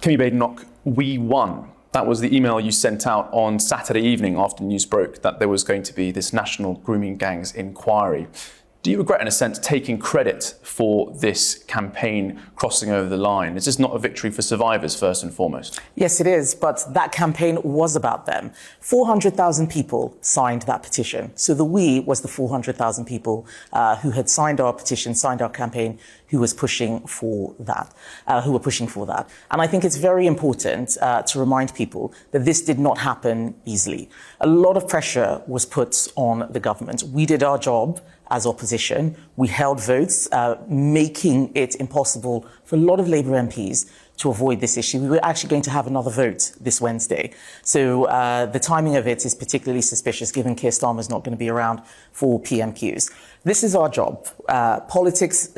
Kemi Badenoch, we won. That was the email you sent out on Saturday evening after news broke that there was going to be this national grooming gangs inquiry. Do you regret, in a sense, taking credit for this campaign crossing over the line? Is this not a victory for survivors, first and foremost? Yes, it is, but that campaign was about them. 400,000 people signed that petition. So the we was the 400,000 people who had signed our petition, signed our campaign, who was pushing for that, who were pushing for that. And I think it's very important to remind people that this did not happen easily. A lot of pressure was put on the government. We did our job as opposition. We held votes, making it impossible for a lot of Labour MPs to avoid this issue. We were actually going to have another vote this Wednesday. So the timing of it is particularly suspicious, given Keir Starmer's not going to be around for PMQs. This is our job. Politics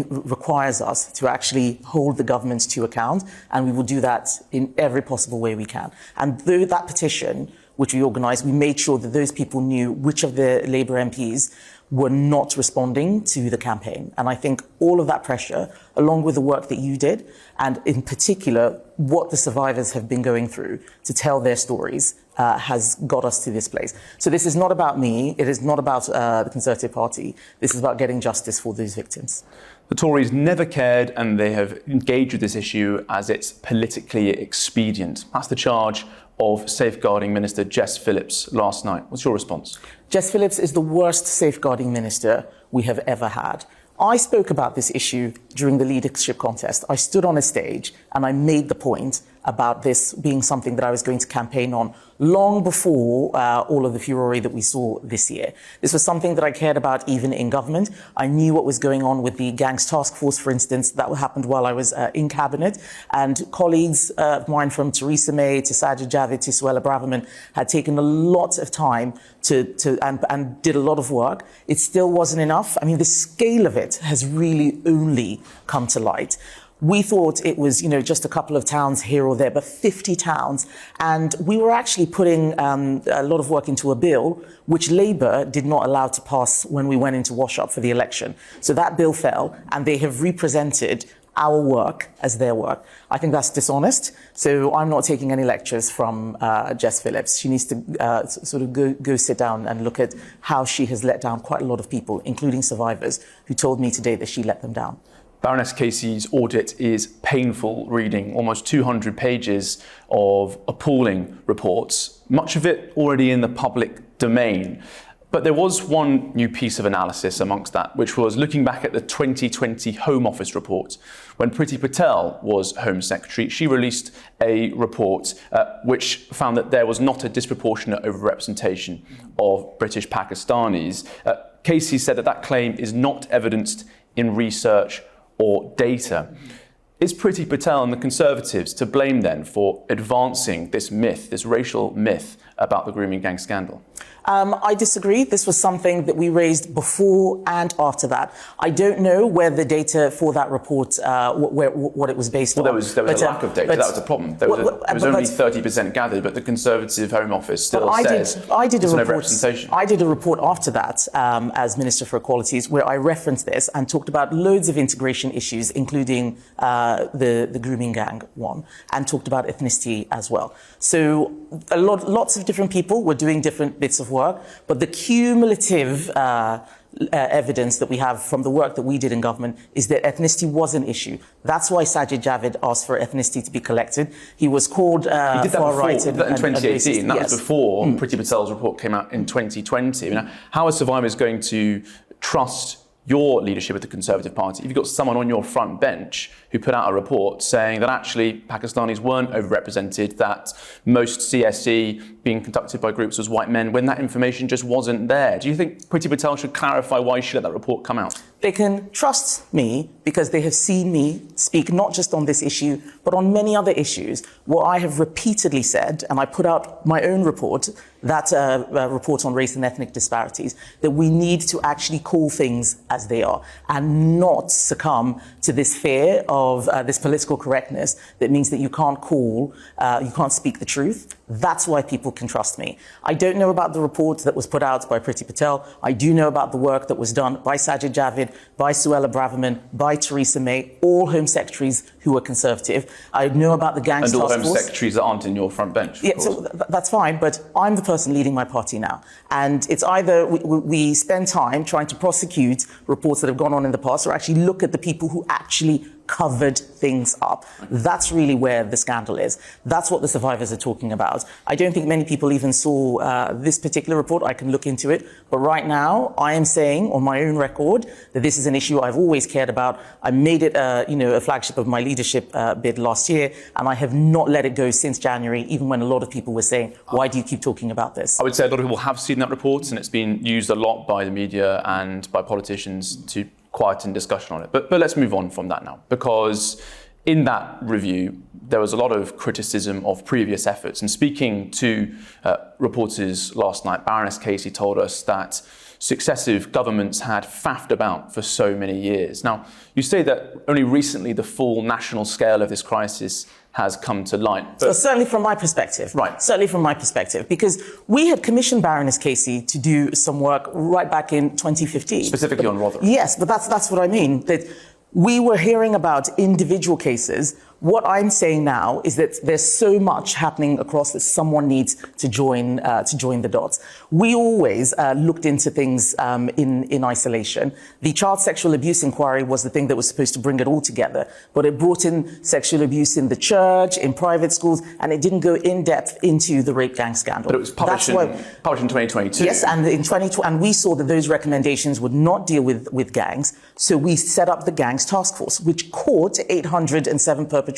requires us to actually hold the government to account, and we will do that in every possible way we can. And through that petition, which we organised, we made sure that those people knew which of the Labour MPs were not responding to the campaign. And I think all of that pressure, along with the work that you did, and in particular, what the survivors have been going through to tell their stories, has got us to this place. So this is not about me. It is not about the Conservative Party. This is about getting justice for those victims. The Tories never cared, and they have engaged with this issue as it's politically expedient. That's the charge of Safeguarding Minister Jess Phillips last night. What's your response? Jess Phillips is the worst safeguarding minister we have ever had. I spoke about this issue during the leadership contest. I stood on a stage and I made the point about this being something that I was going to campaign on long before all of the furore that we saw this year. This was something that I cared about even in government. I knew what was going on with the gangs task force, for instance. That happened while I was in cabinet, and colleagues of mine, from Theresa May to Sajid Javid to Suella Braverman, had taken a lot of time and did a lot of work. It still wasn't enough. I mean, the scale of it has really only come to light. We thought it was, just a couple of towns here or there, but 50 towns. And we were actually putting a lot of work into a bill, which Labour did not allow to pass when we went into wash-up for the election. So that bill fell, and they have represented our work as their work. I think that's dishonest. So I'm not taking any lectures from Jess Phillips. She needs to sort of go sit down and look at how she has let down quite a lot of people, including survivors, who told me today that she let them down. Baroness Casey's audit is painful reading, almost 200 pages of appalling reports, much of it already in the public domain. But there was one new piece of analysis amongst that, which was looking back at the 2020 Home Office report. When Priti Patel was Home Secretary, she released a report which found that there was not a disproportionate overrepresentation of British Pakistanis. Casey said that claim is not evidenced in research or data. Is Priti Patel and the Conservatives to blame then for advancing this myth, this racial myth about the grooming gang scandal? I disagree. This was something that we raised before and after that. I don't know where the data for that report, what it was based on. There was a lack of data. That was the problem. There was only 30% gathered, but the Conservative Home Office still says it's an overrepresentation. I did a report after that as Minister for Equalities, where I referenced this and talked about loads of integration issues, including the grooming gang one, and talked about ethnicity as well. So lots of different people were doing different bits of work, but the cumulative evidence that we have from the work that we did in government is that ethnicity was an issue. That's why Sajid Javid asked for ethnicity to be collected. He was called far-right. He did that in 2018. That was before Priti Patel's report came out in 2020. I mean, how are survivors going to trust your leadership at the Conservative Party if you've got someone on your front bench who put out a report saying that actually Pakistanis weren't overrepresented, that most CSE being conducted by groups was white men, when that information just wasn't there? Do you think Priti Patel should clarify why she let that report come out? They can trust me because they have seen me speak not just on this issue, but on many other issues where I have repeatedly said, and I put out my own report, that report on race and ethnic disparities, that we need to actually call things as they are and not succumb to this fear of this political correctness that means that you can't speak the truth. That's why people can trust me. I don't know about the report that was put out by Priti Patel. I do know about the work that was done by Sajid Javid, by Suella Braverman, by Theresa May, all Home Secretaries who were Conservative. I know about the gangs task force. And all Home Secretaries that aren't in your front bench. Yeah, so that's fine, but I'm the person leading my party now. And it's either we spend time trying to prosecute reports that have gone on in the past or actually look at the people who actually covered things up. That's really where the scandal is. That's what the survivors are talking about. I don't think many people even saw this particular report. I can look into it. But right now, I am saying on my own record that this is an issue I've always cared about. I made it a flagship of my leadership bid last year, and I have not let it go since January, even when a lot of people were saying, why do you keep talking about this? I would say a lot of people have seen that report, and it's been used a lot by the media and by politicians to quieten discussion on it. But let's move on from that now, because in that review, there was a lot of criticism of previous efforts. And speaking to reporters last night, Baroness Casey told us that successive governments had faffed about for so many years. Now, you say that only recently the full national scale of this crisis has come to light. So certainly from my perspective. Right. Certainly from my perspective, because we had commissioned Baroness Casey to do some work right back in 2015. Specifically on Rotherham. Yes, but that's what I mean, that we were hearing about individual cases. What I'm saying now is that there's so much happening across that someone needs to join the dots. We always looked into things in isolation. The child sexual abuse inquiry was the thing that was supposed to bring it all together, but it brought in sexual abuse in the church, in private schools, and it didn't go in depth into the rape gang scandal. But it was published in 2022. Yes, and in 2020, and we saw that those recommendations would not deal with gangs, so we set up the gangs task force, which caught 807 perpetrators,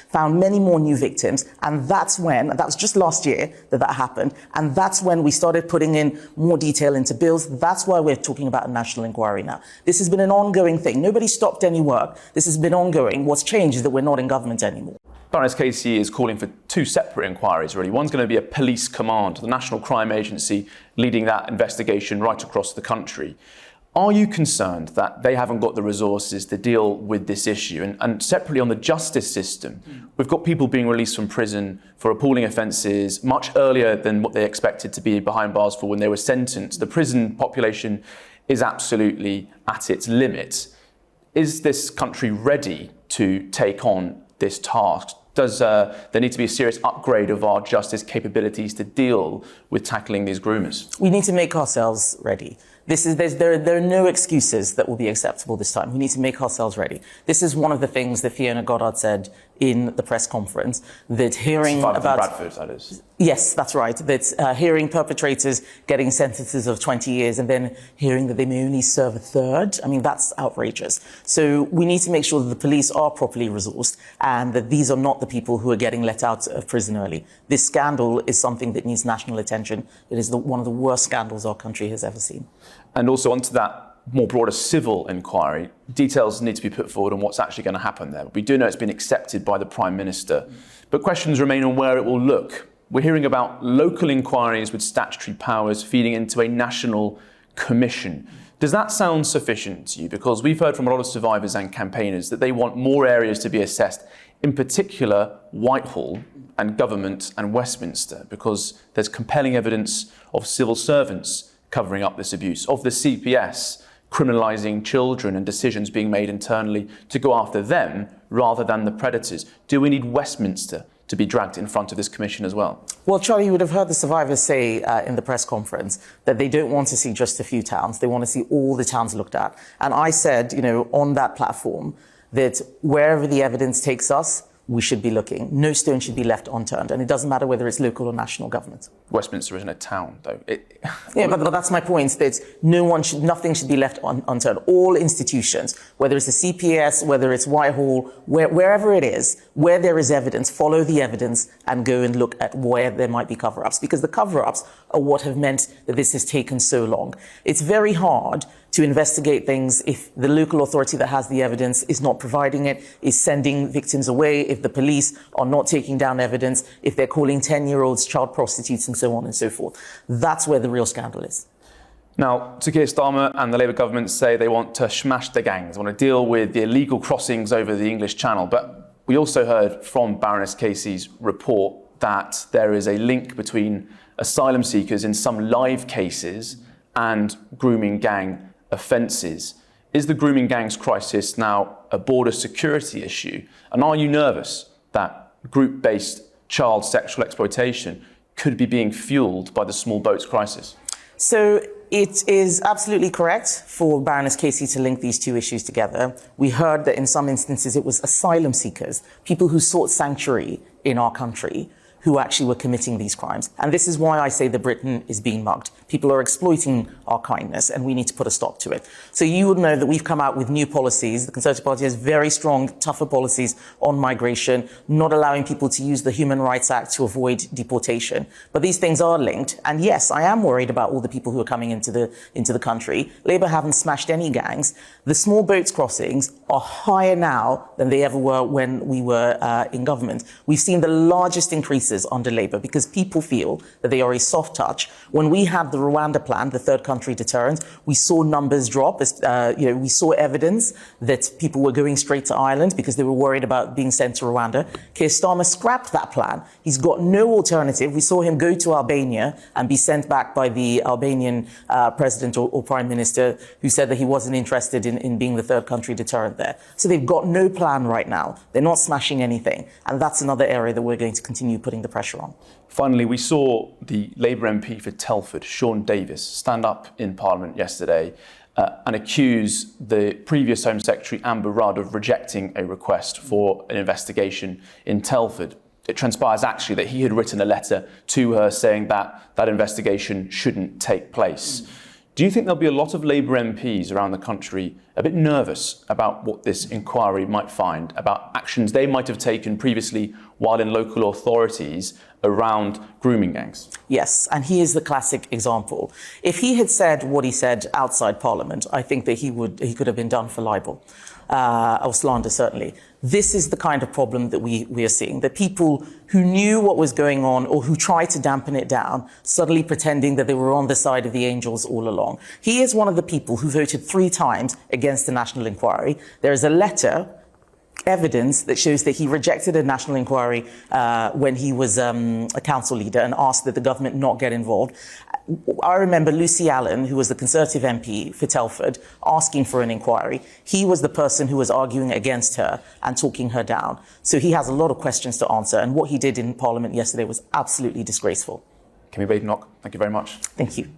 found many more new victims, and that was just last year that happened, and that's when we started putting in more detail into bills. That's why we're talking about a national inquiry now. This has been an ongoing thing. Nobody stopped any work. This has been ongoing. What's changed is that we're not in government anymore. Baroness Casey is calling for two separate inquiries, really. One's going to be a police command, the National Crime Agency leading that investigation right across the country. Are you concerned that they haven't got the resources to deal with this issue? And separately on the justice system, we've got people being released from prison for appalling offences much earlier than what they expected to be behind bars for when they were sentenced. The prison population is absolutely at its limit. Is this country ready to take on this task? Does there need to be a serious upgrade of our justice capabilities to deal with tackling these groomers? We need to make ourselves ready. There are no excuses that will be acceptable this time. We need to make ourselves ready. This is one of the things that Fiona Goddard said in the press conference, that hearing about Bradford, that is. Yes, that's right. That hearing perpetrators getting sentences of 20 years and then hearing that they may only serve a third. I mean, that's outrageous. So we need to make sure that the police are properly resourced and that these are not the people who are getting let out of prison early. This scandal is something that needs national attention. It is one of the worst scandals our country has ever seen. And also onto that more broader civil inquiry, details need to be put forward on what's actually going to happen there. We do know it's been accepted by the Prime Minister, but questions remain on where it will look. We're hearing about local inquiries with statutory powers feeding into a national commission. Does that sound sufficient to you? Because we've heard from a lot of survivors and campaigners that they want more areas to be assessed, in particular Whitehall and government and Westminster, because there's compelling evidence of civil servants covering up this abuse, of the CPS criminalising children and decisions being made internally to go after them rather than the predators. Do we need Westminster to be dragged in front of this commission as well? Well, Charlie, you would have heard the survivors say in the press conference that they don't want to see just a few towns. They want to see all the towns looked at. And I said, on that platform, that wherever the evidence takes us, we should be looking. No stone should be left unturned. And it doesn't matter whether it's local or national government. Westminster isn't a town, though. Yeah, but that's my point, that nothing should be left unturned. All institutions, whether it's the CPS, whether it's Whitehall, wherever it is, where there is evidence, follow the evidence and go and look at where there might be cover-ups, because the cover-ups are what have meant that this has taken so long. It's very hard to investigate things if the local authority that has the evidence is not providing it, is sending victims away, if the police are not taking down evidence, if they're calling 10-year-olds child prostitutes and so on and so forth. That's where the real scandal is. Now, Sir Keir Starmer and the Labour government say they want to smash the gangs, want to deal with the illegal crossings over the English Channel. But we also heard from Baroness Casey's report that there is a link between asylum seekers in some live cases and grooming gang offences. Is the grooming gangs crisis now a border security issue? And are you nervous that group-based child sexual exploitation could be being fuelled by the small boats crisis? So it is absolutely correct for Baroness Casey to link these two issues together. We heard that in some instances it was asylum seekers, people who sought sanctuary in our country, who actually were committing these crimes. And this is why I say that Britain is being mugged. People are exploiting our kindness, and we need to put a stop to it. So you would know that we've come out with new policies. The Conservative Party has very strong, tougher policies on migration, not allowing people to use the Human Rights Act to avoid deportation. But these things are linked. And yes, I am worried about all the people who are coming into the country. Labour haven't smashed any gangs. The small boats crossings are higher now than they ever were when we were in government. We've seen the largest increases under Labour because people feel that they are a soft touch. When we had the Rwanda plan, the third country deterrent, we saw numbers drop. We saw evidence that people were going straight to Ireland because they were worried about being sent to Rwanda. Keir Starmer scrapped that plan. He's got no alternative. We saw him go to Albania and be sent back by the Albanian president or prime minister, who said that he wasn't interested in being the third country deterrent there. So they've got no plan right now. They're not smashing anything. And that's another area that we're going to continue putting the pressure on. Finally, we saw the Labour MP for Telford, Sean Davis, stand up in Parliament yesterday and accuse the previous Home Secretary, Amber Rudd, of rejecting a request for an investigation in Telford. It transpires actually that he had written a letter to her saying that that investigation shouldn't take place. Do you think there'll be a lot of Labour MPs around the country a bit nervous about what this inquiry might find, about actions they might have taken previously while in local authorities around grooming gangs? Yes, and he is the classic example. If he had said what he said outside Parliament, I think that he could have been done for libel. Or slander, certainly. This is the kind of problem that we are seeing, that people who knew what was going on or who tried to dampen it down, suddenly pretending that they were on the side of the angels all along. He is one of the people who voted 3 times against the national inquiry. There is a letter, evidence that shows that he rejected a national inquiry when he was a council leader and asked that the government not get involved. I remember Lucy Allen, who was the Conservative MP for Telford, asking for an inquiry. He was the person who was arguing against her and talking her down. So he has a lot of questions to answer, and what he did in Parliament yesterday was absolutely disgraceful. Kemi Badenoch, thank you very much. Thank you.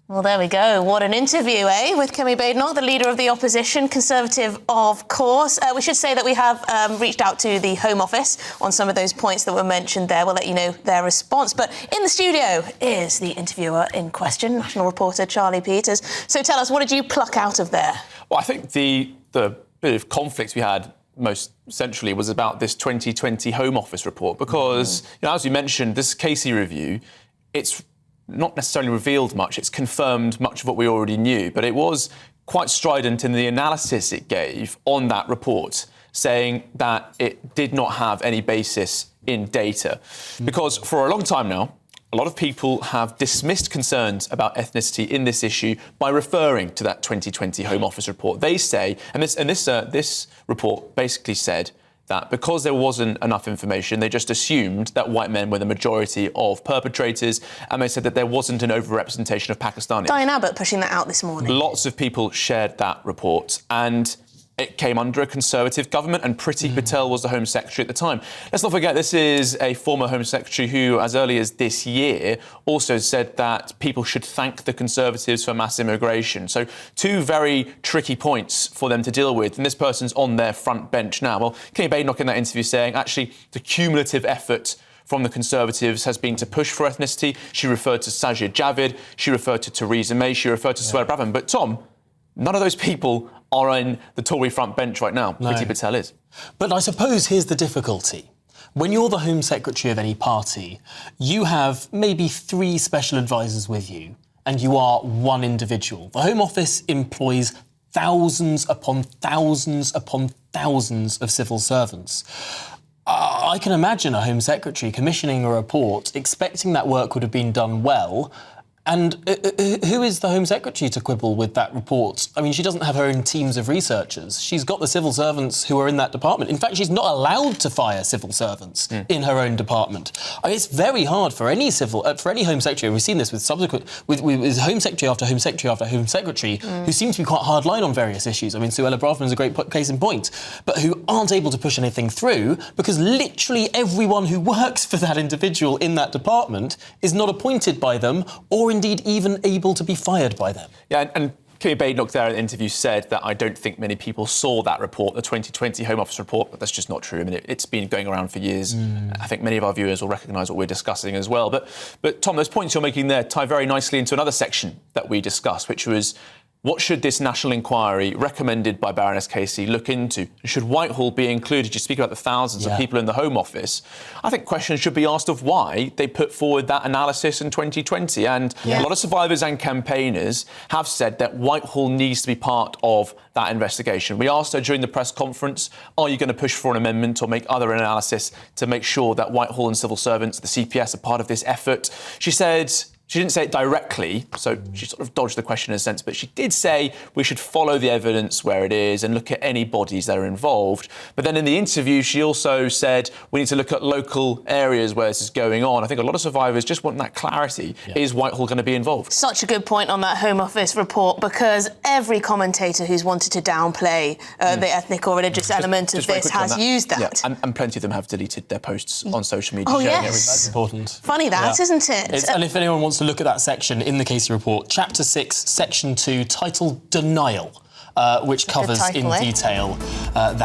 Well, there we go. What an interview, with Kemi Badenoch, the Leader of the Opposition, Conservative, of course. We should say that we have reached out to the Home Office on some of those points that were mentioned there. We'll let you know their response. But in the studio is the interviewer in question, national reporter Charlie Peters. So tell us, what did you pluck out of there? Well, I think the bit of conflict we had most centrally was about this 2020 Home Office report because, as you mentioned, this Casey review, it's not necessarily revealed much, it's confirmed much of what we already knew, but it was quite strident in the analysis it gave on that report, saying that it did not have any basis in data. Because for a long time now, a lot of people have dismissed concerns about ethnicity in this issue by referring to that 2020 Home Office report. They say, and this report basically said, that because there wasn't enough information, they just assumed that white men were the majority of perpetrators, and they said that there wasn't an overrepresentation of Pakistanis. Diane Abbott pushing that out this morning. Lots of people shared that report, and it came under a Conservative government, and Priti Patel was the Home Secretary at the time. Let's not forget, this is a former Home Secretary who, as early as this year, also said that people should thank the Conservatives for mass immigration. So 2 very tricky points for them to deal with, and this person's on their front bench now. Well, Kemi Badenoch in that interview saying, actually, the cumulative effort from the Conservatives has been to push for ethnicity. She referred to Sajid Javid, she referred to Theresa May, she referred to Suella Braverman. But Tom, none of those people are in the Tory front bench right now. No. Priti Patel is. But I suppose here's the difficulty. When you're the Home Secretary of any party, you have maybe 3 special advisors with you. and you are one individual. The Home Office employs thousands upon thousands upon thousands of civil servants. I can imagine a Home Secretary commissioning a report, expecting that work would have been done well. And who is the Home Secretary to quibble with that report? I mean, she doesn't have her own teams of researchers. She's got the civil servants who are in that department. In fact, she's not allowed to fire civil servants in her own department. I mean, it's very hard for any Home Secretary, and we've seen this with Home Secretary after Home Secretary after Home Secretary, who seem to be quite hardline on various issues. I mean, Suella Braverman is a great case in point, but who aren't able to push anything through because literally everyone who works for that individual in that department is not appointed by them or indeed even able to be fired by them. Yeah, and Kemi Badenoch there in the interview said that I don't think many people saw that report, the 2020 Home Office report, but that's just not true. I mean, it's been going around for years. I think many of our viewers will recognise what we're discussing as well. But Tom, those points you're making there tie very nicely into another section that we discussed, which was what should this national inquiry recommended by Baroness Casey look into? Should Whitehall be included? You speak about the thousands of people in the Home Office. I think questions should be asked of why they put forward that analysis in 2020. And a lot of survivors and campaigners have said that Whitehall needs to be part of that investigation. We asked her during the press conference, are you going to push for an amendment or make other analysis to make sure that Whitehall and civil servants, the CPS, are part of this effort? She said... She didn't say it directly, so she sort of dodged the question in a sense, but she did say we should follow the evidence where it is and look at any bodies that are involved. But then in the interview, she also said we need to look at local areas where this is going on. I think a lot of survivors just want that clarity. Is Whitehall going to be involved? Such a good point on that Home Office report, because every commentator who's wanted to downplay the ethnic or religious element of this has used that. Yeah, and plenty of them have deleted their posts on social media. Oh, sharing yes. everything. That's important. Funny that, isn't it? And if anyone wants to look at that section in the Casey report, Chapter 6, Section 2, titled Denial, which covers in detail that